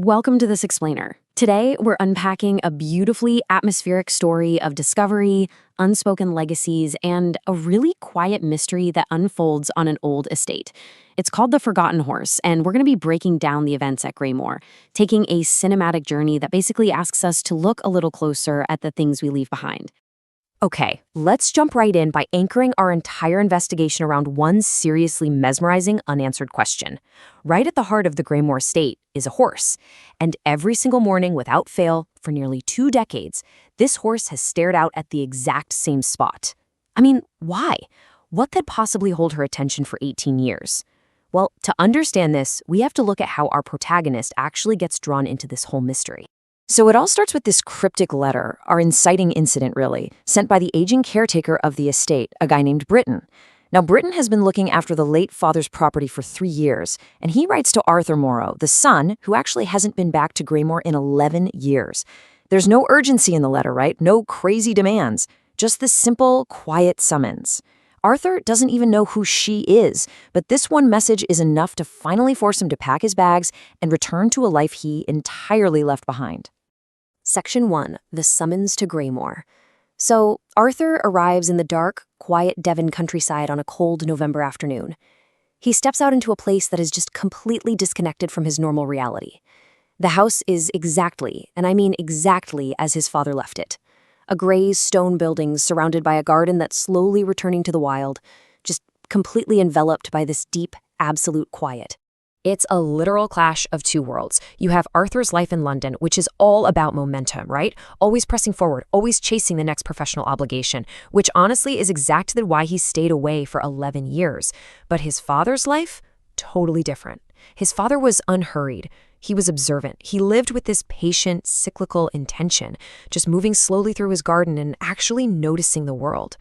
Welcome to This Explainer. Today, we're unpacking a beautifully atmospheric story of discovery, unspoken legacies, and a really quiet mystery that unfolds on an old estate. It's called The Forgotten Horse, and we're going to be breaking down the events at Greymoor, taking a cinematic journey that basically asks us to look a little closer at the things we leave behind. Okay, let's jump right in by anchoring our entire investigation around one seriously mesmerizing unanswered question. Right at the heart of the Greymoor estate is a horse, and every single morning without fail, for nearly 2 decades, this horse has stared out at the exact same spot. I mean, why? What could possibly hold her attention for 18 years? Well, to understand this, we have to look at how our protagonist actually gets drawn into this whole mystery. So it all starts with this cryptic letter, our inciting incident really, sent by the aging caretaker of the estate, a guy named Britton. Now, Britton has been looking after the late father's property for 3 years, and he writes to Arthur Morrow, the son, who actually hasn't been back to Greymoor in 11 years. There's no urgency in the letter, right? No crazy demands. Just this simple, quiet summons. Arthur doesn't even know who she is, but this one message is enough to finally force him to pack his bags and return to a life he entirely left behind. Section 1. The Summons to Greymoor. So, Arthur arrives in the dark, quiet Devon countryside on a cold November afternoon. He steps out into a place that is just completely disconnected from his normal reality. The house is exactly, and I mean exactly, as his father left it. A gray stone building surrounded by a garden that's slowly returning to the wild, just completely enveloped by this deep, absolute quiet. It's a literal clash of two worlds. You have Arthur's life in London, which is all about momentum, right? Always pressing forward, always chasing the next professional obligation, which honestly is exactly why he stayed away for 11 years. But his father's life? Totally different. His father was unhurried. He was observant. He lived with this patient, cyclical intention, just moving slowly through his garden and actually noticing the world.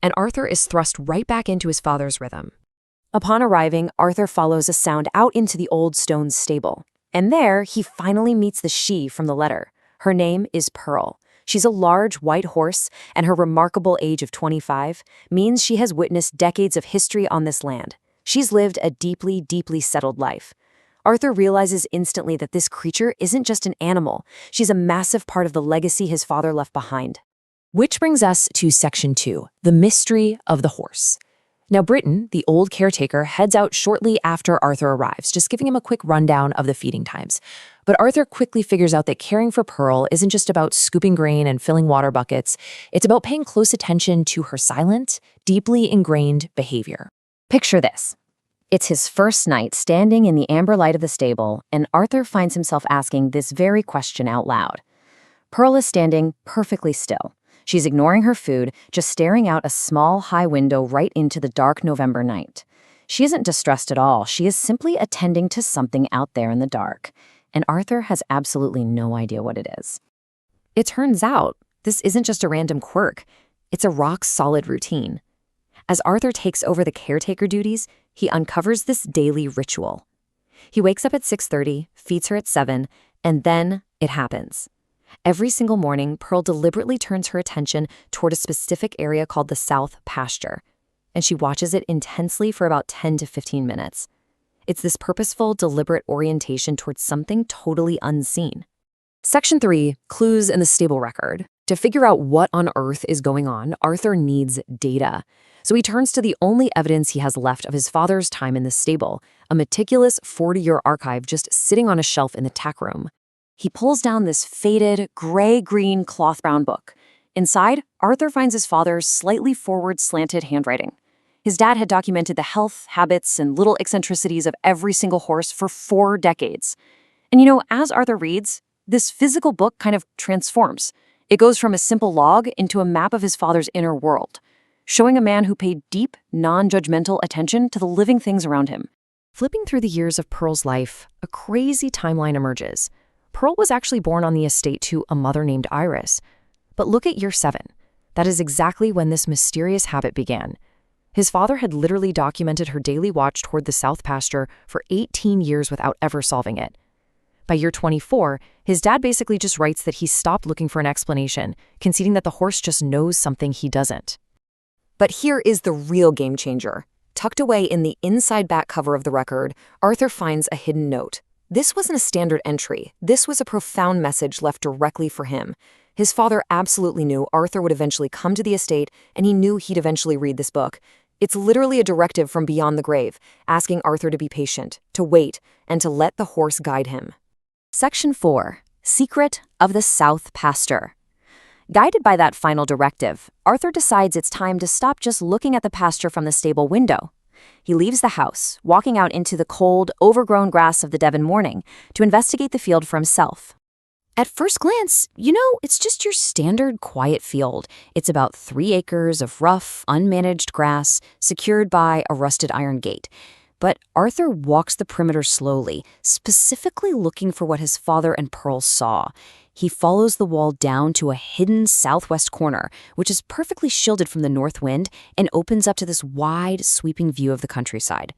And Arthur is thrust right back into his father's rhythm. Upon arriving, Arthur follows a sound out into the old stone stable. And there, he finally meets the she from the letter. Her name is Pearl. She's a large white horse, and her remarkable age of 25 means she has witnessed decades of history on this land. She's lived a deeply, deeply settled life. Arthur realizes instantly that this creature isn't just an animal. She's a massive part of the legacy his father left behind. Which brings us to Section 2, the mystery of the horse. Now, Britton, the old caretaker, heads out shortly after Arthur arrives, just giving him a quick rundown of the feeding times. But Arthur quickly figures out that caring for Pearl isn't just about scooping grain and filling water buckets. It's about paying close attention to her silent, deeply ingrained behavior. Picture this. It's his first night standing in the amber light of the stable, and Arthur finds himself asking this very question out loud. Pearl is standing perfectly still. She's ignoring her food, just staring out a small, high window right into the dark November night. She isn't distressed at all. She is simply attending to something out there in the dark, and Arthur has absolutely no idea what it is. It turns out, this isn't just a random quirk. It's a rock-solid routine. As Arthur takes over the caretaker duties, he uncovers this daily ritual. He wakes up at 6:30, feeds her at 7, and then it happens. Every single morning, Pearl deliberately turns her attention toward a specific area called the South Pasture, and she watches it intensely for about 10 to 15 minutes. It's this purposeful, deliberate orientation towards something totally unseen. Section 3, Clues in the Stable Record. To figure out what on earth is going on, Arthur needs data. So he turns to the only evidence he has left of his father's time in the stable, a meticulous 40-year archive just sitting on a shelf in the tack room. He pulls down this faded, gray-green cloth-bound book. Inside, Arthur finds his father's slightly forward-slanted handwriting. His dad had documented the health, habits, and little eccentricities of every single horse for 4 decades. And as Arthur reads, this physical book kind of transforms. It goes from a simple log into a map of his father's inner world, showing a man who paid deep, non-judgmental attention to the living things around him. Flipping through the years of Pearl's life, a crazy timeline emerges. Pearl was actually born on the estate to a mother named Iris. But look at year 7. That is exactly when this mysterious habit began. His father had literally documented her daily watch toward the South Pasture for 18 years without ever solving it. By year 24, his dad basically just writes that he stopped looking for an explanation, conceding that the horse just knows something he doesn't. But here is the real game changer. Tucked away in the inside back cover of the record, Arthur finds a hidden note. This wasn't a standard entry. This was a profound message left directly for him. His father absolutely knew Arthur would eventually come to the estate, and he knew he'd eventually read this book. It's literally a directive from beyond the grave, asking Arthur to be patient, to wait, and to let the horse guide him. Section 4. Secret of the South Pasture. Guided by that final directive, Arthur decides it's time to stop just looking at the pasture from the stable window. He leaves the house, walking out into the cold, overgrown grass of the Devon morning to investigate the field for himself. At first glance, it's just your standard quiet field. It's about 3 acres of rough, unmanaged grass secured by a rusted iron gate. But Arthur walks the perimeter slowly, specifically looking for what his father and Pearl saw. He follows the wall down to a hidden southwest corner, which is perfectly shielded from the north wind and opens up to this wide, sweeping view of the countryside.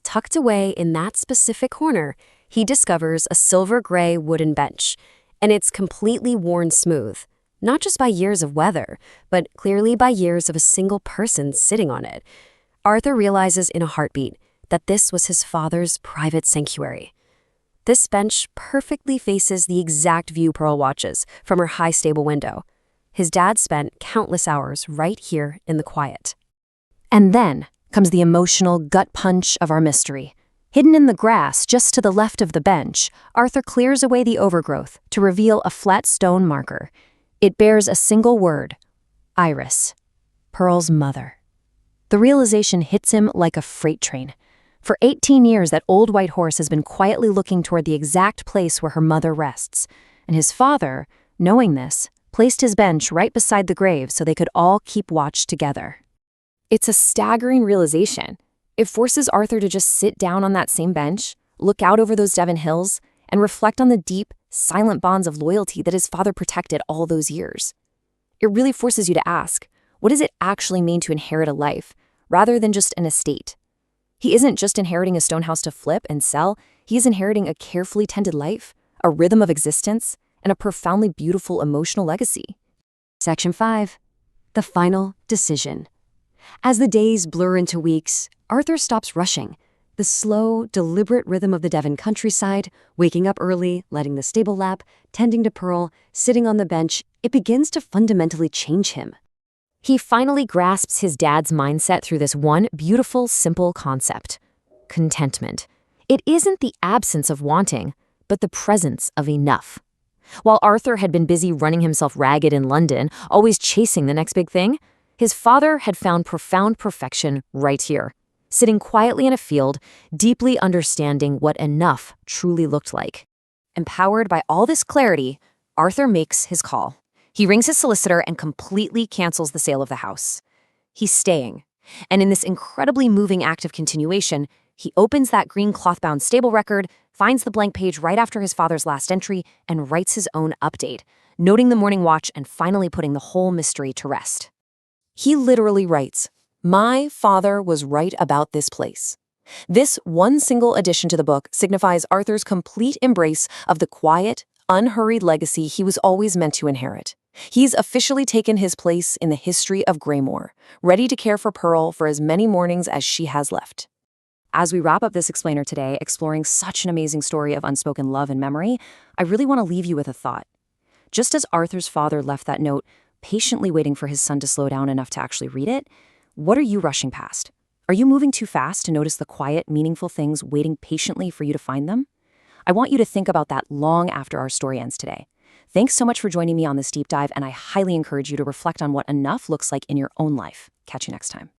Tucked away in that specific corner, he discovers a silver-gray wooden bench, and it's completely worn smooth, not just by years of weather, but clearly by years of a single person sitting on it. Arthur realizes in a heartbeat that this was his father's private sanctuary. This bench perfectly faces the exact view Pearl watches from her high stable window. His dad spent countless hours right here in the quiet. And then comes the emotional gut punch of our mystery. Hidden in the grass just to the left of the bench, Arthur clears away the overgrowth to reveal a flat stone marker. It bears a single word: Iris, Pearl's mother. The realization hits him like a freight train. For 18 years, that old white horse has been quietly looking toward the exact place where her mother rests. And his father, knowing this, placed his bench right beside the grave so they could all keep watch together. It's a staggering realization. It forces Arthur to just sit down on that same bench, look out over those Devon hills, and reflect on the deep, silent bonds of loyalty that his father protected all those years. It really forces you to ask, what does it actually mean to inherit a life, rather than just an estate? He isn't just inheriting a stone house to flip and sell, he is inheriting a carefully tended life, a rhythm of existence, and a profoundly beautiful emotional legacy. Section 5. The Final Decision. As the days blur into weeks, Arthur stops rushing. The slow, deliberate rhythm of the Devon countryside, waking up early, letting the stable lap, tending to Pearl, sitting on the bench, it begins to fundamentally change him. He finally grasps his dad's mindset through this one beautiful, simple concept: contentment. It isn't the absence of wanting, but the presence of enough. While Arthur had been busy running himself ragged in London, always chasing the next big thing, his father had found profound perfection right here, sitting quietly in a field, deeply understanding what enough truly looked like. Empowered by all this clarity, Arthur makes his call. He rings his solicitor and completely cancels the sale of the house. He's staying, and in this incredibly moving act of continuation, he opens that green cloth-bound stable record, finds the blank page right after his father's last entry, and writes his own update, noting the morning watch and finally putting the whole mystery to rest. He literally writes, "My father was right about this place." This one single addition to the book signifies Arthur's complete embrace of the quiet, unhurried legacy he was always meant to inherit. He's officially taken his place in the history of Greymoor, ready to care for Pearl for as many mornings as she has left. As we wrap up this explainer today, exploring such an amazing story of unspoken love and memory, I really want to leave you with a thought. Just as Arthur's father left that note, patiently waiting for his son to slow down enough to actually read it, what are you rushing past? Are you moving too fast to notice the quiet, meaningful things waiting patiently for you to find them? I want you to think about that long after our story ends today. Thanks so much for joining me on this deep dive, and I highly encourage you to reflect on what enough looks like in your own life. Catch you next time.